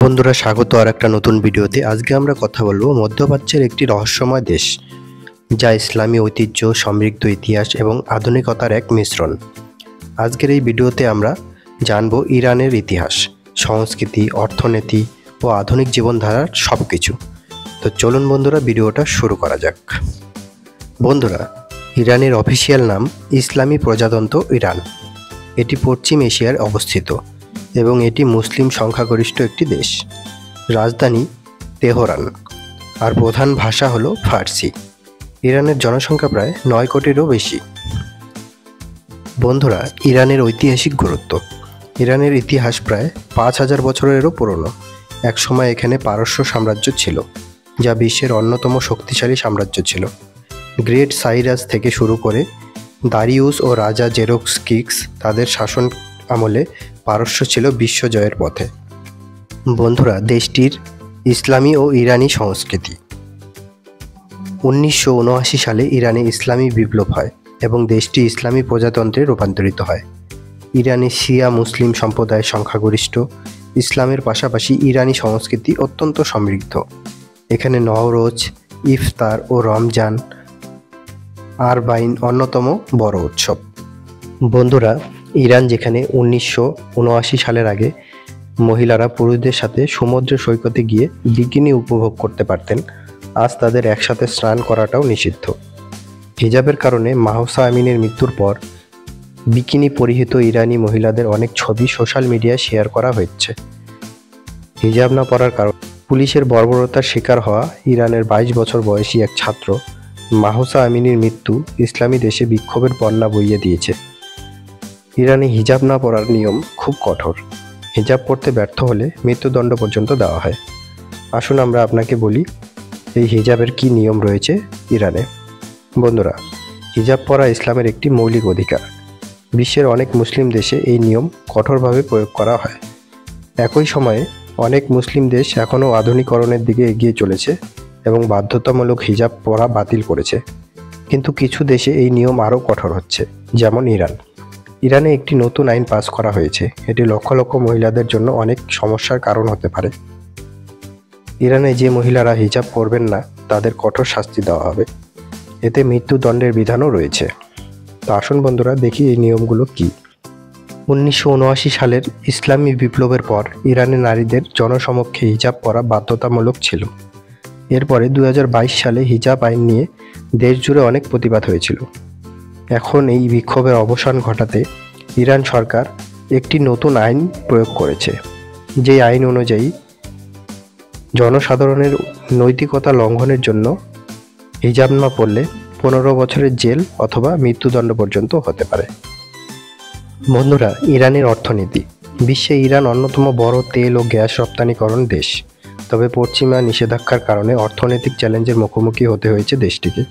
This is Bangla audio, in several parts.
বন্ধুরা স্বাগত আর একটা নতুন ভিডিওতে। আজকে আমরা কথা বলবো মধ্যপ্রাচ্যের একটি রহস্যময় দেশ যা ইসলামী ঐতিহ্য, সমৃদ্ধ ইতিহাস এবং আধুনিকতার এক মিশ্রণ। আজকের এই ভিডিওতে আমরা জানবো ইরানের ইতিহাস, সংস্কৃতি, অর্থনীতি ও আধুনিক জীবনধারার সব কিছু। তো চলুন বন্ধুরা ভিডিওটা শুরু করা যাক। বন্ধুরা, ইরানের অফিসিয়াল নাম ইসলামী প্রজাতন্ত্র ইরান। এটি পশ্চিম এশিয়ায় অবস্থিত এবং এটি মুসলিম সংখ্যাগরিষ্ঠ একটি দেশ। রাজধানী তেহরান আর প্রধান ভাষা হলো ফার্সি। ইরানের জনসংখ্যা প্রায় 9 কোটিরও বেশি। বন্ধুরা, ইরানের ঐতিহাসিক গুরুত্ব। ইরানের ইতিহাস প্রায় 5000 বছরেরও পুরনো। একসময় এখানে পারস্য সাম্রাজ্য ছিল, যা বিশ্বের অন্যতম শক্তিশালী সাম্রাজ্য ছিল। গ্রেট সাইরাস থেকে শুরু করে দারিউস ও রাজা জেরক্সকিস তাদের শাসন আমলে পারস্য ছিল বিশ্বজয়ের পথে। বন্ধুরা, দেশটির ইসলামী ও ইরানি সংস্কৃতি। 1979 সালে ইরানে ইসলামী বিপ্লব হয় এবং দেশটি ইসলামী প্রজাতন্ত্রে রূপান্তরিত হয়। ইরানে শিয়া মুসলিম সম্প্রদায় সংখ্যাগরিষ্ঠ। ইসলামের পাশাপাশি ইরানি সংস্কৃতি অত্যন্ত সমৃদ্ধ। এখানে নওরোজ, ইফতার ও রমজান আরবাইন অন্যতম বড় উৎসব। বন্ধুরা, ইরান যেখানে 1979 সালের আগে মহিলারা পুরুষদের সাথে সমুদ্র সৈকতে গিয়ে বিকিনি উপভোগ করতে পারতেন, আজ তাদের একসাথে স্নান করাটাও নিষিদ্ধ। হিজাবের কারণে মাহসা আমিনের মৃত্যুর পর বিকিনি পরিহিত ইরানি মহিলাদের অনেক ছবি সোশ্যাল মিডিয়ায় শেয়ার করা হচ্ছে। হিজাব না পরার কারণে পুলিশের বর্বরতার শিকার হওয়া ইরানের 22 বছর বয়সী এক ছাত্র মাহসা আমিনের মৃত্যু ইসলামী দেশে বিক্ষোভের বন্যা বইয়ে দিয়েছে। ইরানে হিজাব না পরার নিয়ম খুব কঠোর। হিজাব পরতে ব্যর্থ হলে মৃত্যুদণ্ড পর্যন্ত দেওয়া হয়। আসুন আমরা আপনাকে বলি এই হিজাবের কি নিয়ম রয়েছে ইরানে। বন্ধুরা, হিজাব পরা ইসলামের একটি মৌলিক অধিকার। বিশ্বের অনেক মুসলিম দেশে এই নিয়ম কঠোরভাবে প্রয়োগ করা হয়। একই সময়ে অনেক মুসলিম দেশ এখনও আধুনিকরণের দিকে এগিয়ে চলেছে এবং বাধ্যতামূলক হিজাব পরা বাতিল করেছে। কিন্তু কিছু দেশে এই নিয়ম আরও কঠোর হচ্ছে, যেমন ইরান। ইরানে একটি নতুন আইন পাস করা হয়েছে। এটি লক্ষ লক্ষ মহিলাদের জন্য অনেক সমস্যার কারণ হতে পারে। ইরানে যে মহিলারা হিজাব পরবেন না তাদের কঠোর শাস্তি দেওয়া হবে। এতে মৃত্যুদণ্ডের বিধানও রয়েছে। তো আসুন বন্ধুরা দেখি এই নিয়মগুলো কি। 1979 সালের ইসলামী বিপ্লবের পর ইরানে নারীদের জনসমক্ষে হিজাব পরা বাধ্যতামূলক ছিল। এরপরে 2022 সালে হিজাব আইন নিয়ে দেশ জুড়ে অনেক প্রতিবাদ হয়েছিল। এখন এই বিক্ষোভের অবসান ঘটাতে ইরান সরকার একটি নতুন আইন প্রয়োগ করেছে। যে আইন অনুযায়ী জনসাধারণের নৈতিকতা লঙ্ঘনের জন্য হিজাব না পরলে 15 বছরের জেল অথবা মৃত্যুদণ্ড পর্যন্ত হতে পারে। বন্ধুরা, ইরানের অর্থনীতি। বিশ্বে ইরান অন্যতম বড় তেল ও গ্যাস রপ্তানিকরণ দেশ। তবে পশ্চিমা নিষেধাজ্ঞার কারণে অর্থনৈতিক চ্যালেঞ্জের মুখোমুখি হতে হয়েছে দেশটিকে।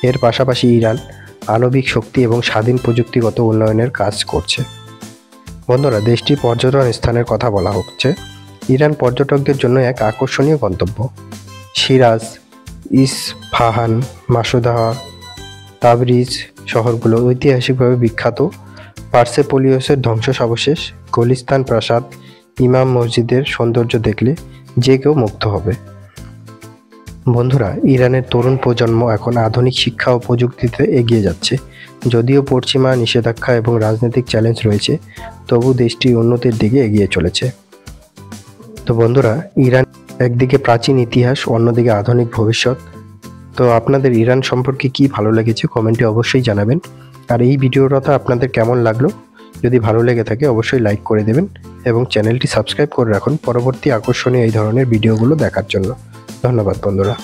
এর পাশাপাশি ইরান আণবিক শক্তি এবং স্বাধীন প্রযুক্তিগত উন্নয়নের কাজ করছে। বন্ধুরা, দেশটির পর্যটন স্থানের কথা বলা হচ্ছে। ইরান পর্যটকদের জন্য এক আকর্ষণীয় গন্তব্য। সিরাজ, ইসফাহান, মাসুদাহ, তাবরিজ শহরগুলো ঐতিহাসিকভাবে বিখ্যাত। পার্সেপোলিয়াসের ধ্বংসাবশেষ, গুলিস্তান প্রাসাদ, ইমাম মসজিদের সৌন্দর্য দেখলে যে কেউ মুগ্ধ হবে। বন্ধুরা, ইরানের তরুণ প্রজন্ম এখন আধুনিক শিক্ষা ও প্রযুক্তিতে এগিয়ে যাচ্ছে। যদিও পশ্চিমা নিষেধাজ্ঞা এবং রাজনৈতিক চ্যালেঞ্জ রয়েছে, তবু দেশটি উন্নতির দিকে এগিয়ে চলেছে। তো বন্ধুরা, ইরান একদিকে প্রাচীন ইতিহাস, অন্যদিকে আধুনিক ভবিষ্যৎ। তো আপনাদের ইরান সম্পর্কে কি ভালো লেগেছে কমেন্টে অবশ্যই জানাবেন। আর এই ভিডিওটা আপনাদের কেমন লাগলো যদি ভালো লেগে থাকে অবশ্যই লাইক করে দেবেন এবং চ্যানেলটি সাবস্ক্রাইব করে রাখুন পরবর্তী আকর্ষণীয় এই ধরনের ভিডিওগুলো দেখার জন্য। ধন্যবাদ বন্ধুরা।